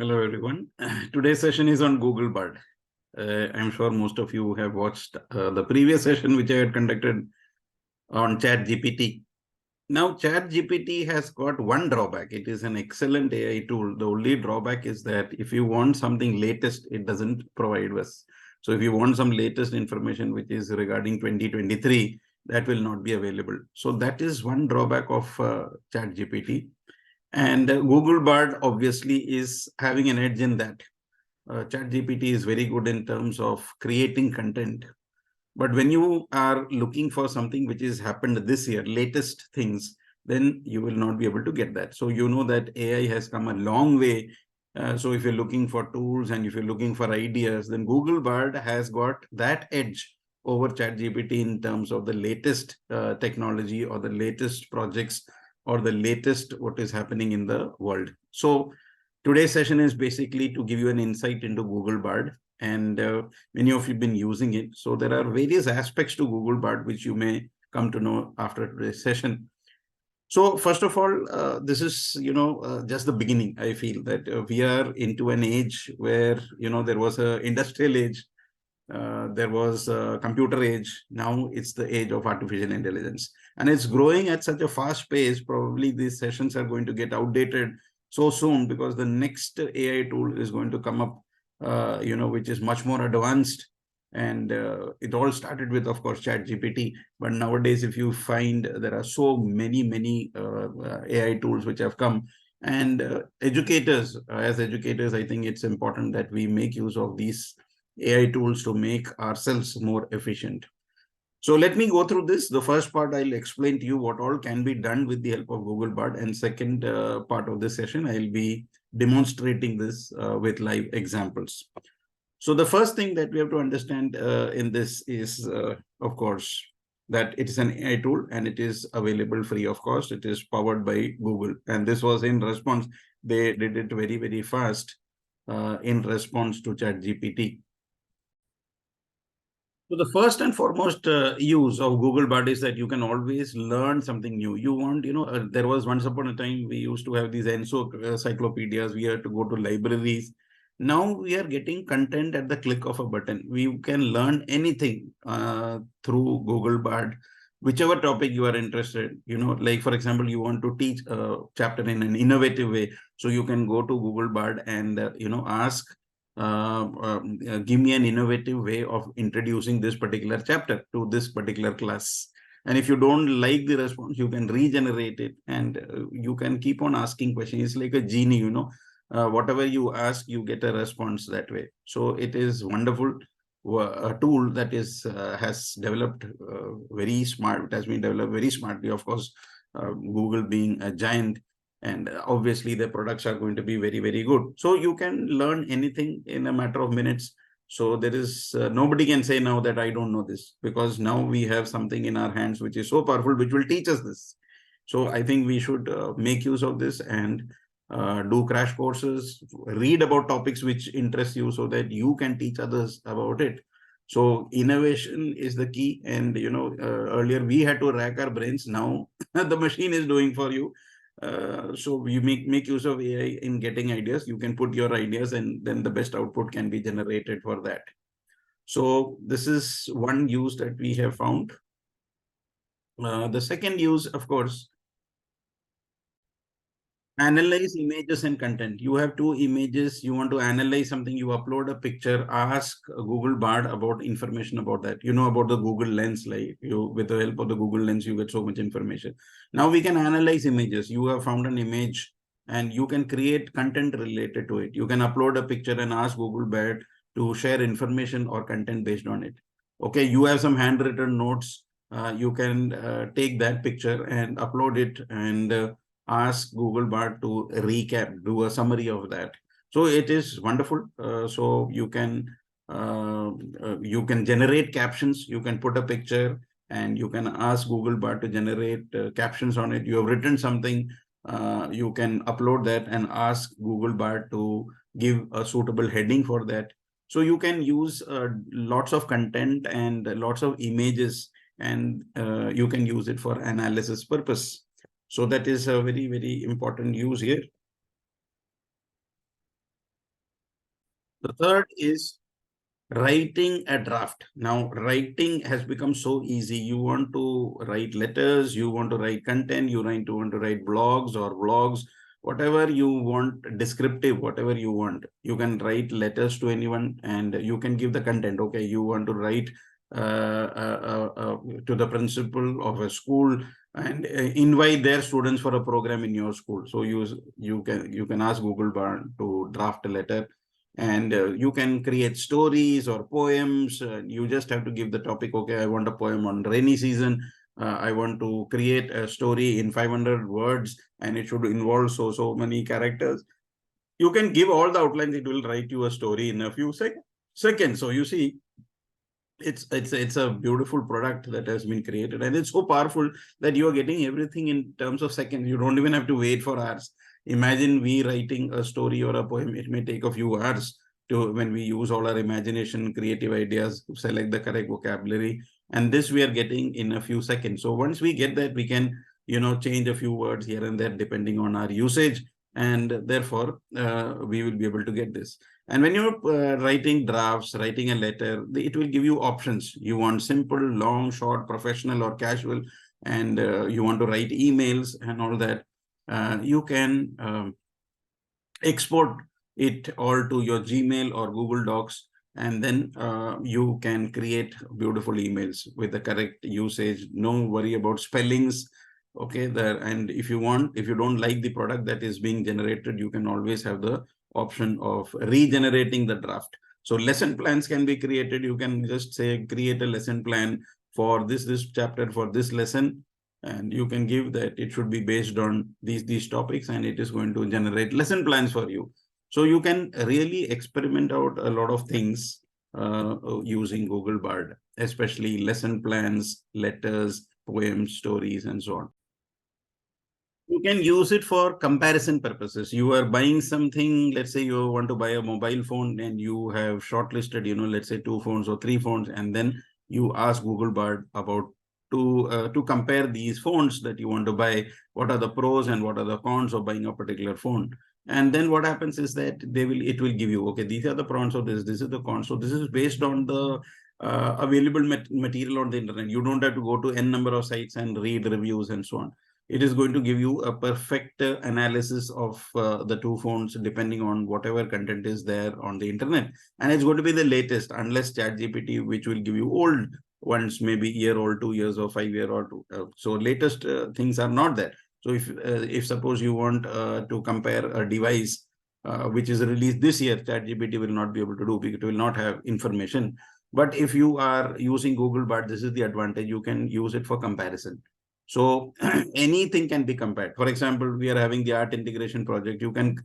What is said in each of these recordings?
Hello, everyone. Today's session is on Google Bard. I'm sure most of you have watched the previous session, which I had conducted on ChatGPT. Now, ChatGPT has got one drawback. It is an excellent AI tool. The only drawback is that if you want something latest, it doesn't provide us. So if you want some latest information, which is regarding 2023, that will not be available. So that is one drawback of ChatGPT. And Google Bard obviously is having an edge in that. ChatGPT is very good in terms of creating content. But when you are looking for something which has happened this year, latest things, then you will not be able to get that. So you know that AI has come a long way. So if you're looking for tools and if you're looking for ideas, then Google Bard has got that edge over ChatGPT in terms of the latest technology or the latest projects or the latest what is happening in the world. So today's session is basically to give you an insight into Google Bard, and many of you have been using it. So there are various aspects to Google Bard which you may come to know after today's session. So first of all, this is, just the beginning. I feel that we are into an age where, there was a industrial age, there was a computer age. Now it's the age of artificial intelligence, and it's growing at such a fast pace. Probably these sessions are going to get outdated so soon because the next AI tool is going to come up, which is much more advanced. And it all started with, of course, ChatGPT. But nowadays, if you find there are so many AI tools which have come, and educators, as educators, I think it's important that we make use of these AI tools to make ourselves more efficient. So let me go through this. The first part, I'll explain to you what all can be done with the help of Google Bard. And second part of this session, I'll be demonstrating this with live examples. So the first thing that we have to understand in this is, of course, that it is an AI tool and it is available free of cost. It is powered by Google. And this was in response. They did it very fast in response to ChatGPT. So the first and foremost use of Google Bard is that you can always learn something new. You want, there was once upon a time we used to have these encyclopedias. We had to go to libraries. Now we are getting content at the click of a button. We can learn anything through Google Bard, whichever topic you are interested. Like for example, you want to teach a chapter in an innovative way. So you can go to Google Bard and, ask, give me an innovative way of introducing this particular chapter to this particular class. And if you don't like the response, you can regenerate it, and you can keep on asking questions. It's like a genie, whatever you ask, you get a response that way. So it is wonderful. A tool that is has developed very smart. It has been developed very smartly. Of course, Google being a giant, and obviously the products are going to be very good. So you can learn anything in a matter of minutes. So there is nobody can say now that I don't know this, because now we have something in our hands which is so powerful, which will teach us this. So I think we should make use of this and do crash courses, read about topics which interest you so that you can teach others about it. So innovation is the key. And earlier we had to rack our brains. Now the machine is doing for you. So you make use of AI in getting ideas. You can put your ideas and then the best output can be generated for that. So this is one use that we have found. The second use, of course, analyze images and content. You have two images, you want to analyze something, you upload a picture, ask Google Bard about information about that. About the Google Lens, like with the help of the Google Lens, you get so much information. Now we can analyze images. You have found an image and you can create content related to it. You can upload a picture and ask Google Bard to share information or content based on it. Okay, you have some handwritten notes. You can take that picture and upload it and ask Google Bard to recap, do a summary of that. So it is wonderful. So you can generate captions. You can put a picture and you can ask Google Bard to generate captions on it. You have written something, you can upload that and ask Google Bard to give a suitable heading for that. So you can use lots of content and lots of images, and you can use it for analysis purpose. So that is a very important use here. The third is writing a draft. Now, writing has become so easy. You want to write letters, you want to write content, want to write blogs or vlogs, whatever you want, descriptive, whatever you want. You can write letters to anyone and you can give the content. Okay, you want to write to the principal of a school and invite their students for a program in your school. So you can ask Google Bar to draft a letter, and you can create stories or poems. You just have to give the topic. Okay, I want a poem on rainy season. I want to create a story in 500 words and it should involve so many characters. You can give all the outlines. It will write you a story in a few seconds. So you see, it's a beautiful product that has been created, and it's so powerful that you are getting everything in terms of seconds. You don't even have to wait for hours. Imagine we writing a story or a poem. It may take a few hours to, when we use all our imagination, creative ideas, select the correct vocabulary, and this we are getting in a few seconds. So once we get that, we can change a few words here and there depending on our usage, and therefore we will be able to get this. And when you're writing drafts, writing a letter, it will give you options. You want simple, long, short, professional, or casual, and you want to write emails and all that. You can export it all to your Gmail or Google Docs, and then you can create beautiful emails with the correct usage. No worry about spellings. Okay, there. And if you don't like the product that is being generated, you can always have the option of regenerating the draft. So lesson plans can be created. You can just say create a lesson plan for this chapter, for this lesson, and you can give that it should be based on these topics, and it is going to generate lesson plans for you. So you can really experiment out a lot of things using Google Bard, especially lesson plans, letters, poems, stories, and so on. You can use it for comparison purposes. You are buying something, let's say you want to buy a mobile phone and you have shortlisted, let's say 2 phones or 3 phones, and then you ask Google Bard about to compare these phones that you want to buy. What are the pros and what are the cons of buying a particular phone? And then what happens is that it will give you, okay, these are the pros of this is the cons. So this is based on the available material on the internet. You don't have to go to n number of sites and read reviews and so on. It is going to give you a perfect analysis of the 2 phones depending on whatever content is there on the internet. And it's going to be the latest, unless ChatGPT, which will give you old ones, maybe year old, 2 years or 5 year or two. So latest things are not there. So if suppose you want to compare a device which is released this year, ChatGPT will not be able to do because it will not have information. But if you are using Google Bard, this is the advantage. You can use it for comparison. So anything can be compared. For example, we are having the art integration project. You can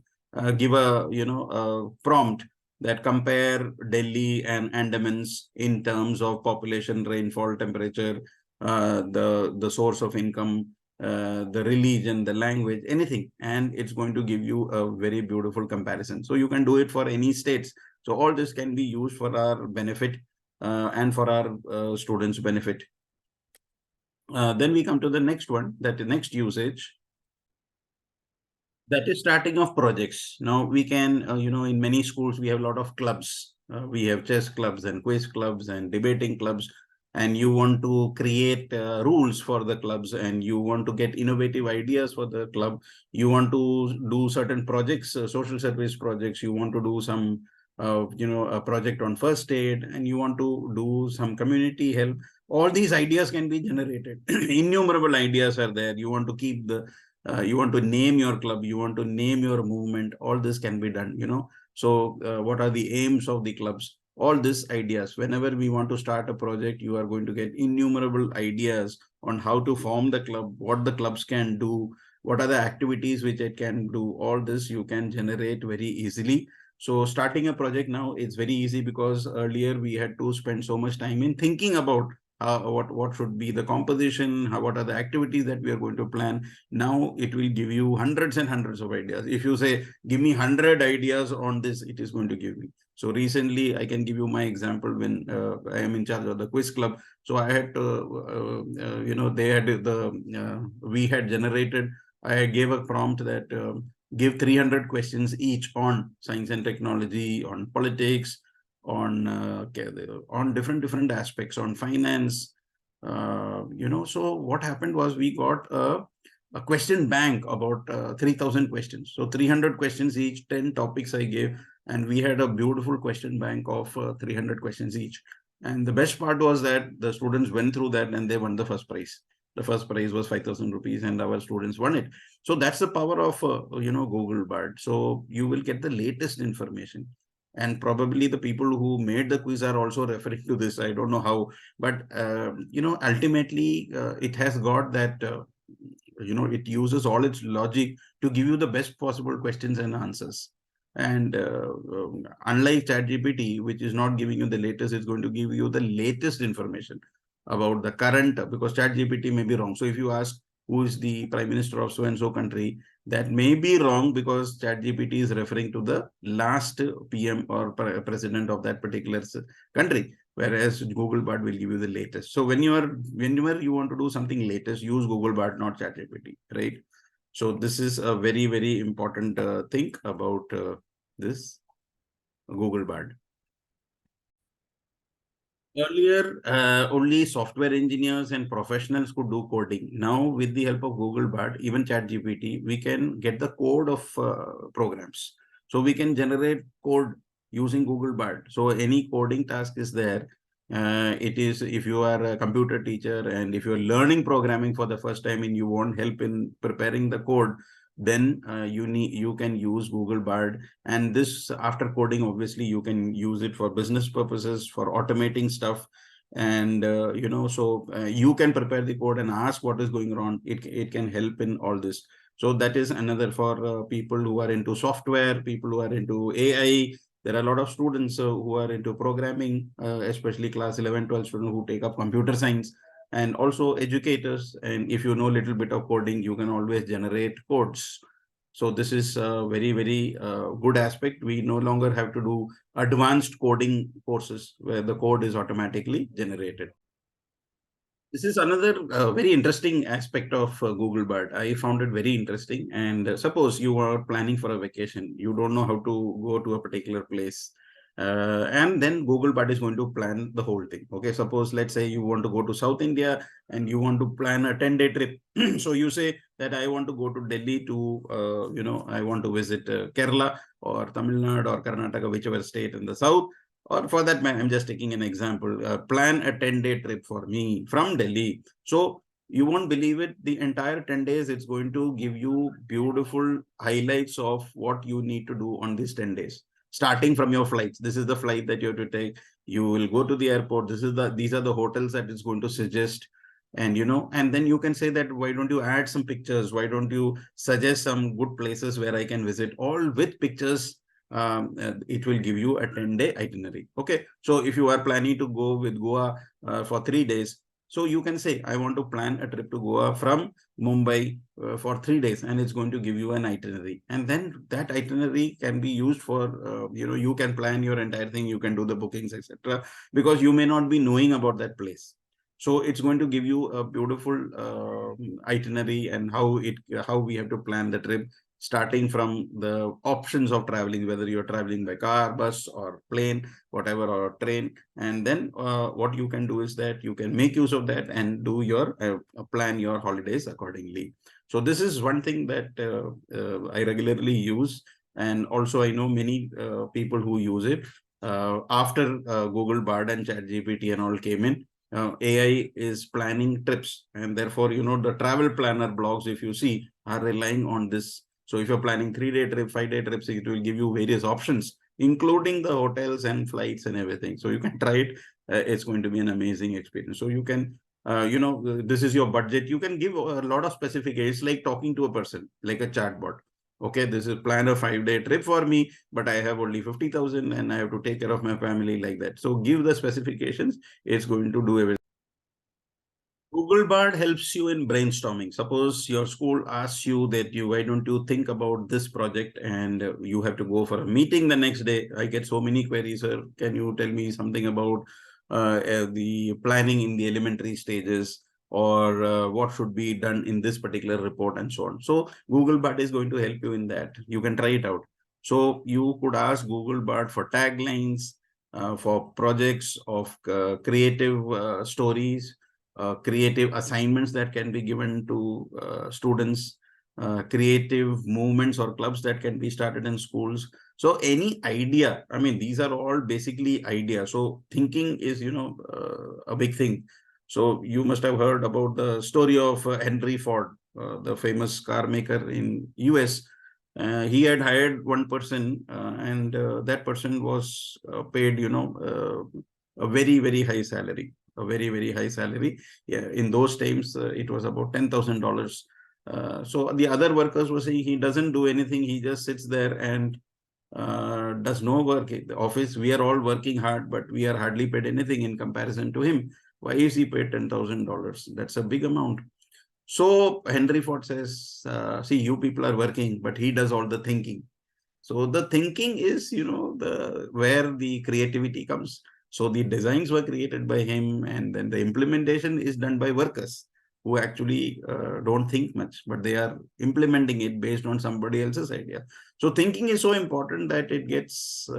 give a prompt that compare Delhi and Andamans in terms of population, rainfall, temperature, the source of income, the religion, the language, anything, and it's going to give you a very beautiful comparison. So you can do it for any states. So all this can be used for our benefit and for our students' benefit. Then we come to the next one, that the next usage, that is starting of projects. Now we can, in many schools, we have a lot of clubs. We have chess clubs and quiz clubs and debating clubs, and you want to create rules for the clubs, and you want to get innovative ideas for the club. You want to do certain projects, social service projects. You want to do some, a project on first aid, and you want to do some community help. All these ideas can be generated. Innumerable ideas are there. You want to keep you want to name your club, you want to name your movement, all this can be done. So what are the aims of the clubs? All these ideas, whenever we want to start a project, you are going to get innumerable ideas on how to form the club, what the clubs can do, what are the activities which it can do. All this you can generate very easily. So starting a project now, it's very easy, because earlier we had to spend so much time in thinking about what should be the composition, what are the activities that we are going to plan. Now it will give you hundreds and hundreds of ideas. If you say, give me 100 ideas on this, it is going to give me. So recently, I can give you my example when I am in charge of the quiz club. So I had to, they had we had generated, I gave a prompt that give 300 questions each on science and technology, on politics, on different aspects, on finance. So what happened was we got a question bank about 3,000 questions. So 300 questions each, 10 topics I gave, and we had a beautiful question bank of 300 questions each. And the best part was that the students went through that and they won the first prize. The first prize was 5,000 rupees, and our students won it. So that's the power of Google Bard. So you will get the latest information, and probably the people who made the quiz are also referring to this. I don't know how, but ultimately it has got that. It uses all its logic to give you the best possible questions and answers. And unlike ChatGPT, which is not giving you the latest, it's going to give you the latest information about the current, because ChatGPT may be wrong. So if you ask who is the prime minister of so and so country, that may be wrong because ChatGPT is referring to the last PM or president of that particular country, whereas Google Bard will give you the latest. So whenever you want to do something latest, use Google Bard, not ChatGPT, right? So this is a very important thing about this Google Bard. Earlier, only software engineers and professionals could do coding. Now, with the help of Google Bard, even ChatGPT, we can get the code of programs. So we can generate code using Google Bard. So any coding task is there. It is, if you are a computer teacher and if you're learning programming for the first time and you want help in preparing the code, then you can use Google Bard. And this, after coding, obviously you can use it for business purposes, for automating stuff. And you can prepare the code and ask what is going on. It can help in all this. So that is another for people who are into software, people who are into AI. There are a lot of students who are into programming, especially class 11, 12 students who take up computer science, and also educators. And if you know a little bit of coding, you can always generate codes. So this is a very good aspect. We no longer have to do advanced coding courses where the code is automatically generated. This is another very interesting aspect of Google Bard. I found it very interesting. And suppose you are planning for a vacation, you don't know how to go to a particular place. And then Google Bard is going to plan the whole thing. Okay, suppose let's say you want to go to South India and you want to plan a 10-day trip. So you say that I want to go to Delhi to, I want to visit Kerala or Tamil Nadu or Karnataka, whichever state in the south. Or for that, I'm just taking an example, plan a 10-day trip for me from Delhi. So you won't believe it, the entire 10 days, it's going to give you beautiful highlights of what you need to do on these 10 days. Starting from your flights. This is the flight that you have to take. You will go to the airport. These are the hotels that it's going to suggest. And, and then you can say that, why don't you add some pictures? Why don't you suggest some good places where I can visit? All with pictures. It will give you a 10-day itinerary. Okay. So if you are planning to go with Goa for 3 days, so you can say, I want to plan a trip to Goa from Mumbai for 3 days, and it's going to give you an itinerary. And then that itinerary can be used for, you can plan your entire thing. You can do the bookings, etc. Because you may not be knowing about that place. So it's going to give you a beautiful itinerary and how we have to plan the trip, starting from the options of traveling, whether you're traveling by car, bus, or plane, whatever, or train. And then what you can do is that you can make use of that and do your plan your holidays accordingly. So this is one thing that I regularly use. And also I know many people who use it. After Google Bard and ChatGPT and all came in, AI is planning trips, and therefore, the travel planner blogs, if you see, are relying on this. So if you're planning 3-day trip, 5-day trips, it will give you various options, including the hotels and flights and everything. So you can try it. It's going to be an amazing experience. So you can, this is your budget. You can give a lot of specifications, like talking to a person, like a chatbot. Okay, this is plan a 5-day trip for me, but I have only 50,000 and I have to take care of my family, like that. So give the specifications. It's going to do everything. Google Bard helps you in brainstorming. Suppose your school asks you that why don't you think about this project, and you have to go for a meeting the next day. I get so many queries, sir. Can you tell me something about the planning in the elementary stages? or what should be done in this particular report and so on. So Google Bard is going to help you in that. You can try it out. So you could ask Google Bard for taglines, for projects of creative stories, creative assignments that can be given to students, creative movements or clubs that can be started in schools. So any idea, I mean, these are all basically ideas. So thinking is, a big thing. So you must have heard about the story of Henry Ford, the famous car maker in US. He had hired one person, and that person was paid, a very, very high salary, a very, very high salary. Yeah, in those times, it was about $10,000. So the other workers were saying he doesn't do anything. He just sits there and does no work. In the office, we are all working hard, but we are hardly paid anything in comparison to him. Why is he paid $10,000? That's a big amount. So Henry Ford says, see, you people are working, but he does all the thinking. So the thinking is, the where the creativity comes. So the designs were created by him, and then the implementation is done by workers who actually don't think much, but they are implementing it based on somebody else's idea. So thinking is so important that it gets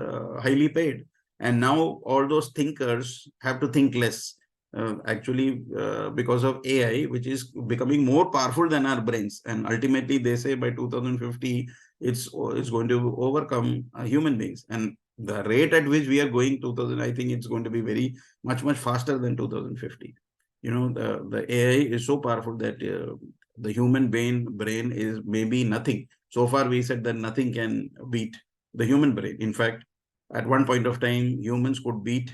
highly paid. And now all those thinkers have to think less. Actually, because of AI, which is becoming more powerful than our brains. And ultimately, they say by 2050, it's going to overcome human beings, and the rate at which we are going 2000, I think it's going to be very much faster than 2050. The AI is so powerful that the human brain is maybe nothing. So far we said that nothing can beat the human brain. In fact, at one point of time, humans could beat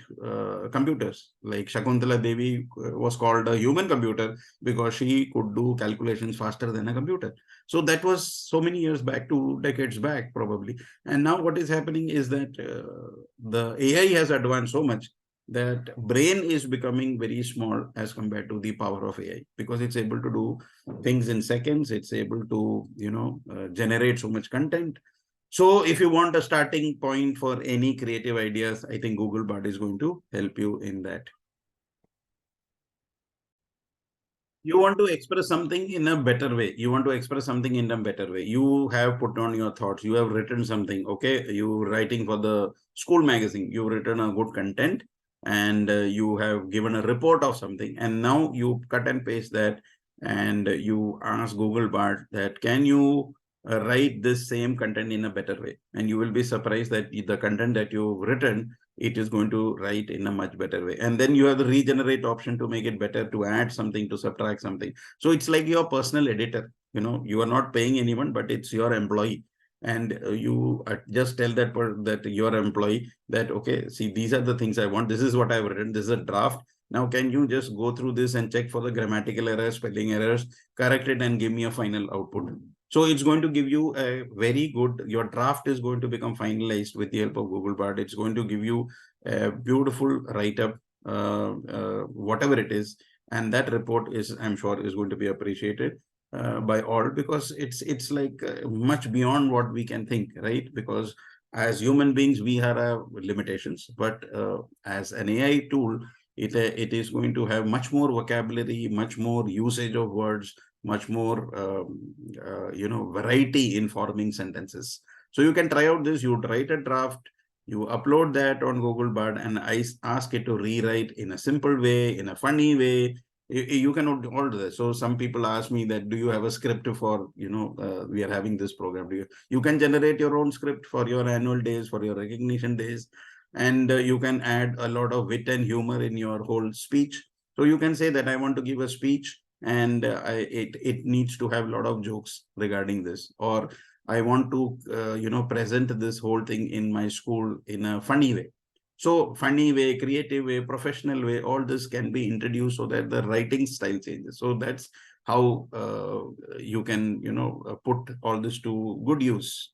computers. Like Shakuntala Devi was called a human computer because she could do calculations faster than a computer. So that was so many years back, 2 decades back, probably. And now what is happening is that the AI has advanced so much that brain is becoming very small as compared to the power of AI, because it's able to do things in seconds. It's able to, generate so much content. So if you want a starting point for any creative ideas, I think Google Bard is going to help you in that. You want to express something in a better way. You want to express something in a better way. You have put on your thoughts. You have written something. Okay. You writing for the school magazine. You've written a good content, and you have given a report of something. And now you cut and paste that, and you ask Google Bard that, can you write this same content in a better way? And you will be surprised that the content that you've written, it is going to write in a much better way. And then you have the regenerate option to make it better, to add something, to subtract something. So it's like your personal editor. You are not paying anyone, but it's your employee. And you just tell that your employee that, okay, see, these are the things I want. This is what I've written. This is a draft. Now, can you just go through this and check for the grammatical errors, spelling errors, correct it, and give me a final output? So it's going to give you a very good, your draft is going to become finalized with the help of Google Bard. It's going to give you a beautiful write-up, whatever it is. And that report is, I'm sure, is going to be appreciated by all, because it's like much beyond what we can think, right? Because as human beings, we have limitations, but as an AI tool, it is going to have much more vocabulary, much more usage of words, much more variety in forming sentences. So you can try out this. You write a draft, you upload that on Google Bard, and I ask it to rewrite in a simple way, in a funny way. You can all do that. So some people ask me that, do you have a script for, we are having this program? You can generate your own script for your annual days, for your recognition days, and you can add a lot of wit and humor in your whole speech. So you can say that I want to give a speech, and it needs to have a lot of jokes regarding this, or I want to present this whole thing in my school in a funny way. So funny way, creative way, professional way, all this can be introduced so that the writing style changes. So that's how you can put all this to good use.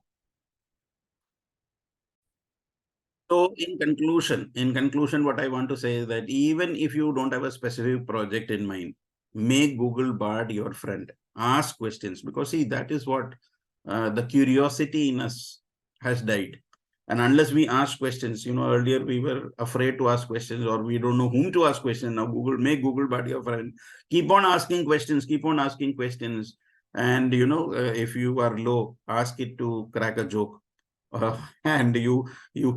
So in conclusion, what I want to say is that even if you don't have a specific project in mind, make Google Bard your friend. Ask questions, because see, that is what the curiosity in us has died. And unless we ask questions, earlier we were afraid to ask questions, or we don't know whom to ask questions. Now make Google Bard your friend. Keep on asking questions, keep on asking questions. And, if you are low, ask it to crack a joke. And you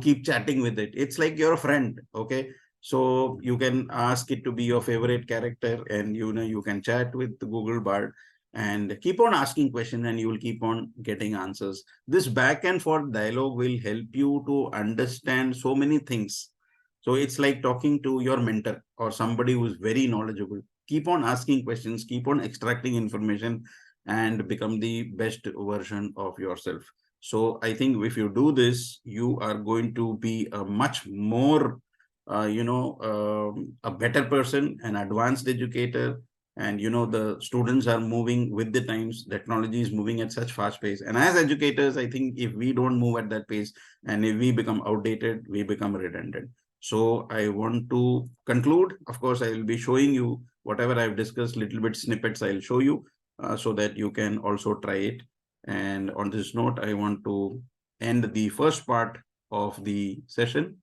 keep chatting with it. It's like your friend. Okay. So you can ask it to be your favorite character, and you can chat with Google Bard and keep on asking questions, and you will keep on getting answers. This back and forth dialogue will help you to understand so many things. So it's like talking to your mentor or somebody who is very knowledgeable. Keep on asking questions, keep on extracting information, and become the best version of yourself. So I think if you do this, you are going to be a much more, a better person, an advanced educator. And the students are moving with the times. Technology is moving at such fast pace, and as educators, I think if we don't move at that pace, and if we become outdated, we become redundant. So I want to conclude. Of course, I will be showing you whatever I've discussed, little bit snippets I'll show you, so that you can also try it. And on this note, I want to end the first part of the session.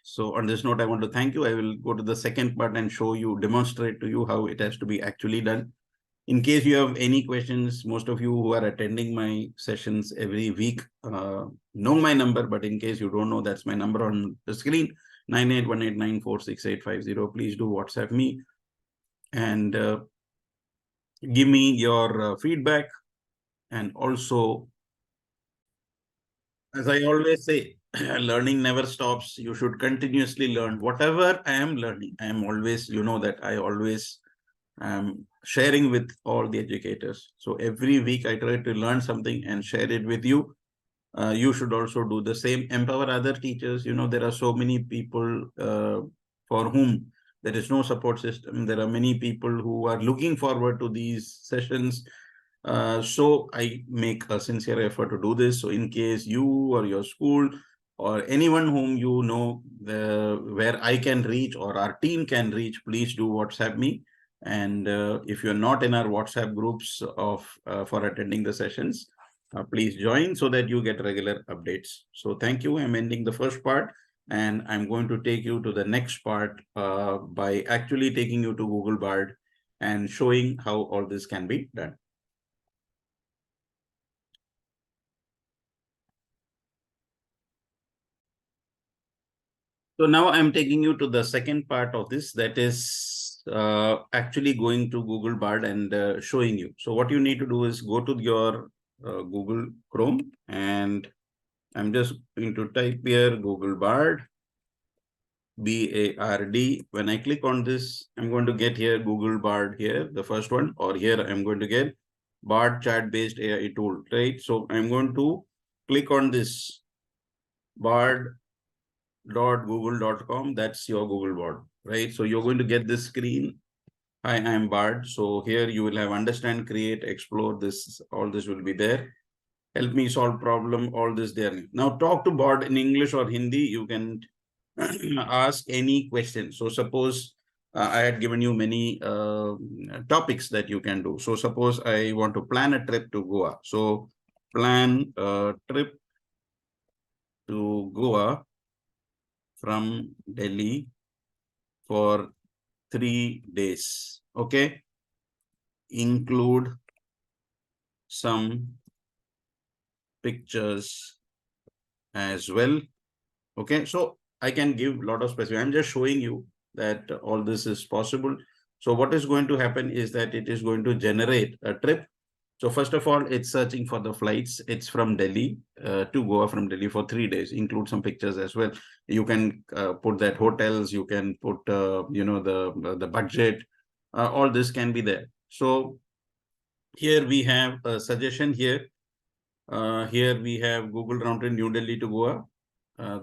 So on this note, I want to thank you. I will go to the second part and demonstrate to you how it has to be actually done. In case you have any questions, most of you who are attending my sessions every week know my number, but in case you don't know, that's my number on the screen, 9818946850. Please do WhatsApp me and give me your feedback. And also, as I always say, learning never stops. You should continuously learn. Whatever I am learning, I am always, that I always am sharing with all the educators. So every week I try to learn something and share it with you. You should also do the same. Empower other teachers. There are so many people for whom there is no support system. There are many people who are looking forward to these sessions. So I make a sincere effort to do this. So in case you or your school or anyone whom you know where I can reach or our team can reach, please do WhatsApp me. And if you're not in our WhatsApp groups for attending the sessions, please join so that you get regular updates. So thank you. I'm ending the first part, and I'm going to take you to the next part by actually taking you to Google Bard and showing how all this can be done. So now I'm taking you to the second part of this, that is actually going to Google Bard and showing you. So what you need to do is go to your Google Chrome, and I'm just going to type here Google Bard, B-A-R-D. When I click on this, I'm going to get here Google Bard here, the first one, or here I'm going to get Bard chat-based AI tool, right? So I'm going to click on this bard.google.com. That's your Google Bard, right? So you're going to get this screen. Hi, I'm Bard. So here you will have understand, create, explore. This, all this will be there. Help me solve problem, all this there. Now talk to Bard in English or Hindi. You can ask any question. So suppose I had given you many topics that you can do. So suppose I want to plan a trip to Goa. So plan a trip to Goa from Delhi for 3 days. Okay. Include some pictures as well. Okay. So I can give a lot of specific. I'm just showing you that all this is possible. So what is going to happen is that it is going to generate a trip. So first of all, it's searching for the flights. It's from Delhi to Goa, from Delhi for 3 days. Include some pictures as well. You can put that hotels. You can put the budget. All this can be there. So here we have a suggestion here. Here we have Google round trip New Delhi to Goa.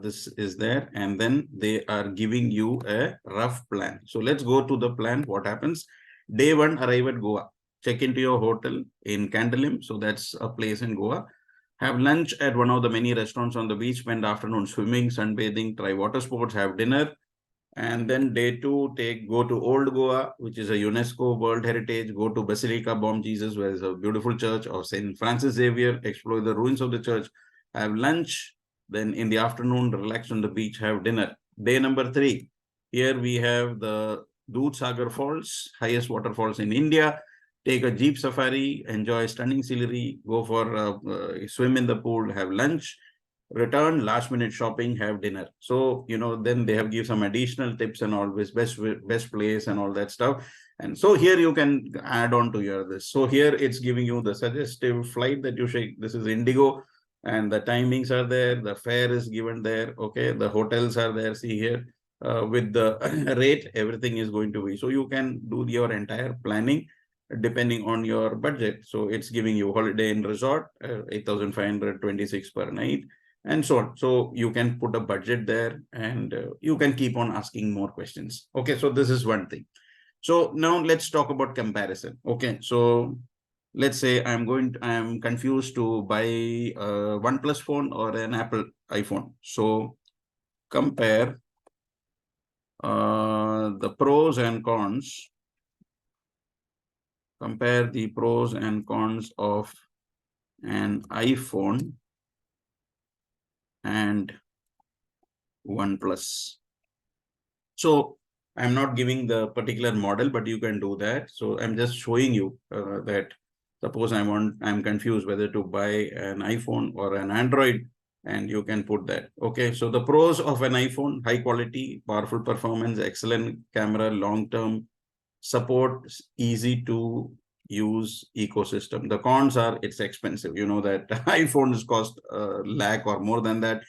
This is there, and then they are giving you a rough plan. So let's go to the plan. What happens? Day 1, arrive at Goa. Check into your hotel in Candolim. So that's a place in Goa. Have lunch at one of the many restaurants on the beach. Spend afternoon swimming, sunbathing, try water sports, have dinner. And then day 2, go to Old Goa, which is a UNESCO World Heritage. Go to Basilica Bom Jesus, where is a beautiful church of Saint Francis Xavier. Explore the ruins of the church. Have lunch. Then in the afternoon, relax on the beach. Have dinner. Day number 3. Here we have the Dudhsagar Falls, highest waterfalls in India. Take a jeep safari. Enjoy stunning scenery. Go for a swim in the pool. Have lunch. Return, last minute shopping, have dinner. So then they have give some additional tips and always best place and all that stuff. And so here you can add on to your this. So here it's giving you the suggestive flight that you should. This is Indigo, and the timings are there, the fare is given there. Okay, the hotels are there. See here, with the rate, everything is going to be, so you can do your entire planning depending on your budget. So it's giving you holiday in resort, 8,526 per night, and so on. So you can put a budget there, and you can keep on asking more questions. Okay, so this is one thing. So now let's talk about comparison. Okay, so let's say I'm confused to buy a OnePlus phone or an Apple iPhone. So compare the pros and cons. Compare the pros and cons of an iPhone and OnePlus. So I'm not giving the particular model, but you can do that. So I'm just showing you that suppose I'm confused whether to buy an iPhone or an Android, and you can put that. Okay, so the pros of an iPhone: high quality, powerful performance, excellent camera, long-term support, easy to use ecosystem. The cons are it's expensive. You know that iPhones cost a lakh or more than that.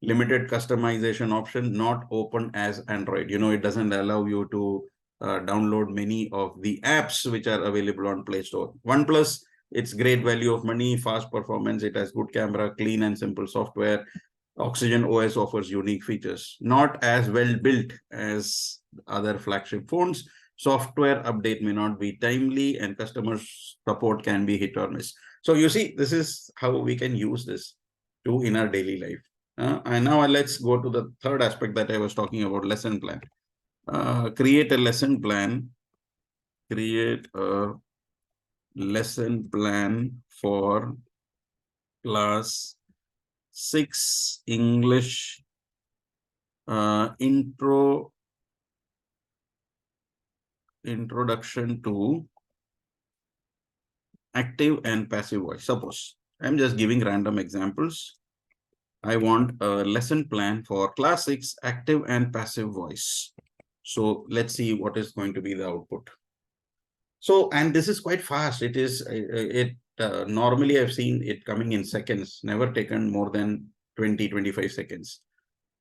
Limited customization option, not open as Android. It doesn't allow you to download many of the apps which are available on Play Store. OnePlus, it's great value of money, fast performance, it has good camera, clean and simple software. Oxygen OS offers unique features, not as well built as other flagship phones. Software update may not be timely, and customer support can be hit or miss. So you see, this is how we can use this in our daily life. And now let's go to the third aspect that I was talking about, lesson plan. Create a lesson plan. Create a lesson plan for class 6 English introduction to active and passive voice. Suppose I'm just giving random examples. I want a lesson plan for class 6 active and passive voice. So let's see what is going to be the output. So, and this is quite fast. It is, normally I've seen it coming in seconds, never taken more than 20-25 seconds.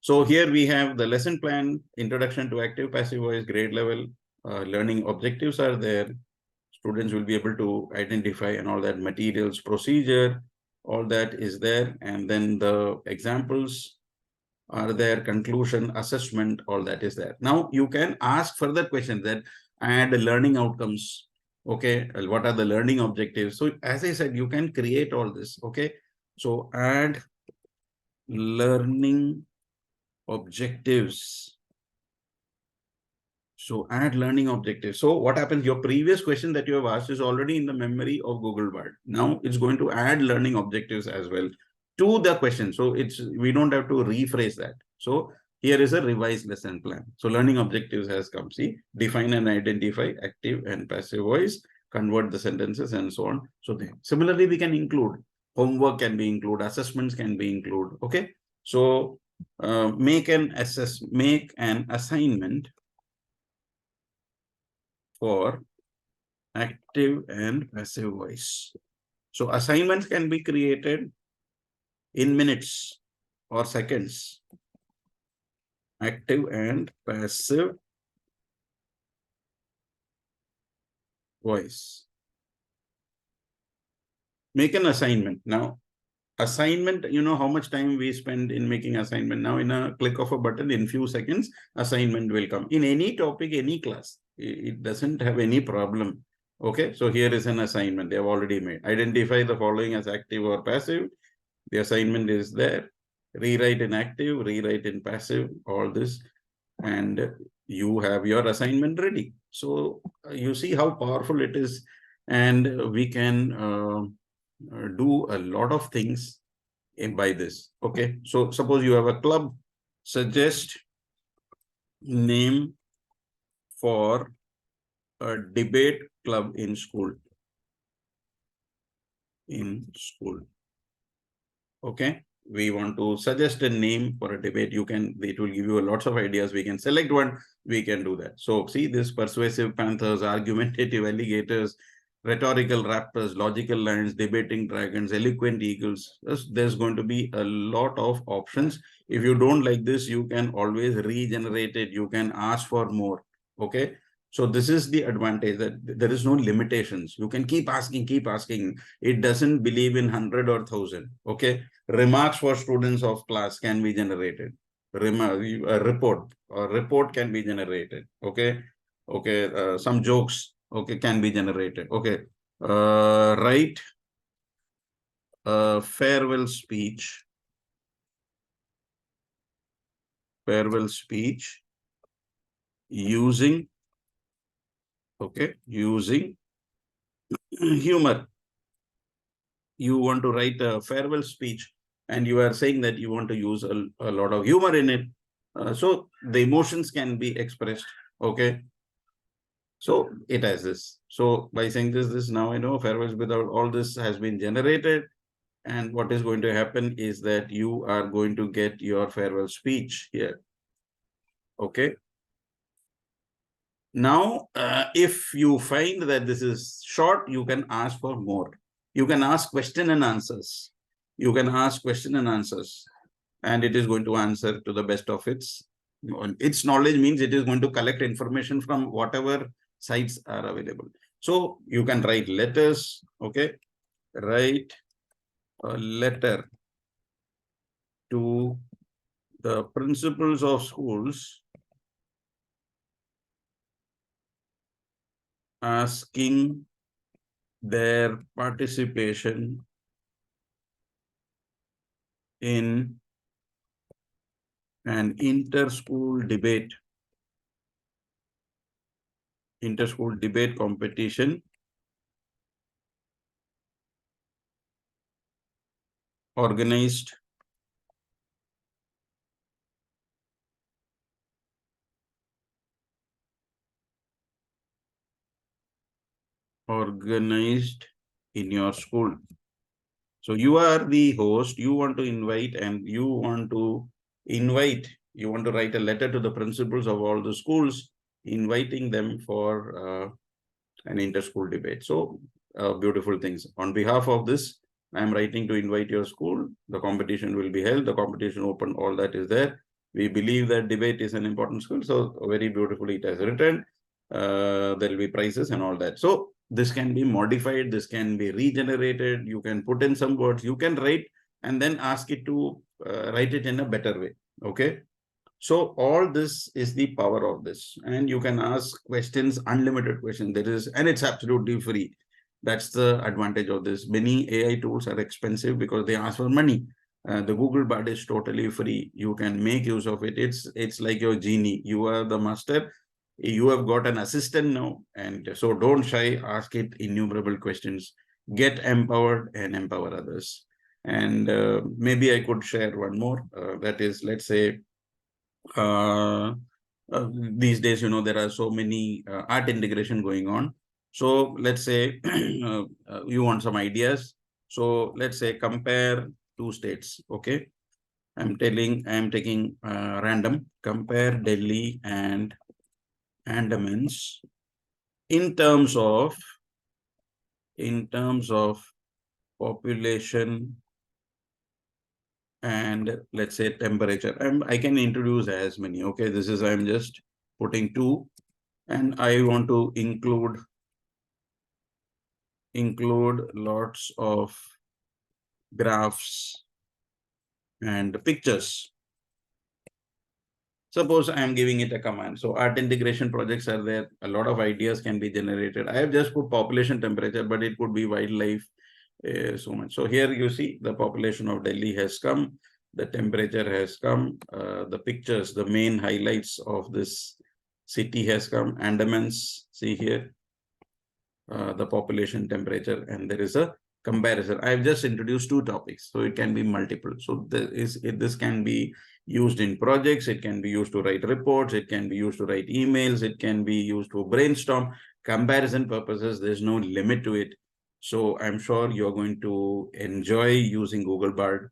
So here we have the lesson plan, introduction to active passive voice, grade level, learning objectives are there. Students will be able to identify and all that, materials, procedure, all that is there. And then the examples are there, conclusion, assessment, all that is there. Now you can ask further questions that add learning outcomes. Okay, what are the learning objectives? So as I said, you can create all this. Okay, so add learning objectives. So add learning objectives. So what happens? Your previous question that you have asked is already in the memory of Google Bard. Now it's going to add learning objectives as well to the question. So we don't have to rephrase that. So here is a revised lesson plan. So learning objectives has come. See, define and identify active and passive voice, convert the sentences and so on. So similarly, we can include homework can be included, assessments can be included. Okay. So make an assignment for active and passive voice. So assignments can be created in minutes or seconds. Active and passive voice. Make an assignment. Now, assignment, you know how much time we spend in making assignment. Now, in a click of a button, in few seconds, assignment will come. In any topic, any class, it doesn't have any problem. Okay, so here is an assignment they have already made. Identify the following as active or passive. The assignment is there. Rewrite in active, rewrite in passive, all this. and you have your assignment ready. So you see how powerful it is, and we can do a lot of things by this. Okay, so suppose you have a club, suggest name for a debate club in school. Okay, we want to suggest a name for a debate. It will give you lots of ideas. We can select one, we can do that. So see this: persuasive panthers, argumentative alligators, rhetorical raptors, logical lions, debating dragons, eloquent eagles. There's going to be a lot of options. If you don't like this, you can always regenerate it. You can ask for more. Okay. So this is the advantage, that there is no limitations. You can keep asking, keep asking. It doesn't believe in 100 or 1,000. Okay. Remarks for students of class can be generated. A report can be generated. Okay. Okay. Some jokes, okay, can be generated. Okay. Write a farewell speech. Using, okay, using humor. You want to write a farewell speech, and you are saying that you want to use a lot of humor in it. So the emotions can be expressed. Okay. So it has this. So by saying this now I know farewells without all this has been generated. And what is going to happen is that you are going to get your farewell speech here. Okay. Now, if you find that this is short, you can ask for more. You can ask question and answers. And it is going to answer to the best of its knowledge. Means it is going to collect information from whatever sites are available. So you can write letters. Okay. Write a letter to the principals of schools asking their participation in an inter-school debate competition organized in your school. So you are the host, you want to invite, you want to write a letter to the principals of all the schools, inviting them for an inter-school debate. So beautiful things. On behalf of this, I am writing to invite your school. The competition will be held. The competition open, all that is there. We believe that debate is an important skill. So very beautifully it has written. There will be prizes and all that. So this can be modified. This can be regenerated. You can put in some words. You can write and then ask it to write it in a better way. Okay. So all this is the power of this, and you can ask questions, unlimited questions. And it's absolutely free. That's the advantage of this. Many AI tools are expensive because they ask for money. The Google Bard is totally free. You can make use of it. It's like your genie. You are the master. You have got an assistant now, and so don't shy. Ask it innumerable questions. Get empowered and empower others. And maybe I could share one more. That is, let's say, uh, these days, there are so many art integration going on. So let's say you want some ideas. So let's say compare two states. Okay. I'm taking random, compare Delhi and Andamans in terms of population and let's say temperature. I can introduce as many. Okay, I'm just putting two, and I want to include lots of graphs and pictures. Suppose I am giving it a command. So art integration projects are there. A lot of ideas can be generated. I have just put population temperature, but it could be wildlife, so much. So here you see the population of Delhi has come. The temperature has come. The pictures, the main highlights of this city has come. Andamans, see here, the population, temperature, and there is a comparison. I've just introduced two topics, so it can be multiple. So this can be used in projects, it can be used to write reports, it can be used to write emails, it can be used to brainstorm. Comparison purposes, there's no limit to it. So I'm sure you're going to enjoy using Google Bard,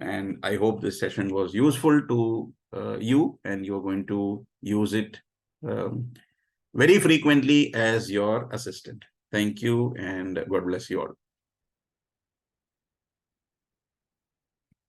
and I hope this session was useful to you, and you're going to use it very frequently as your assistant. Thank you, and God bless you all.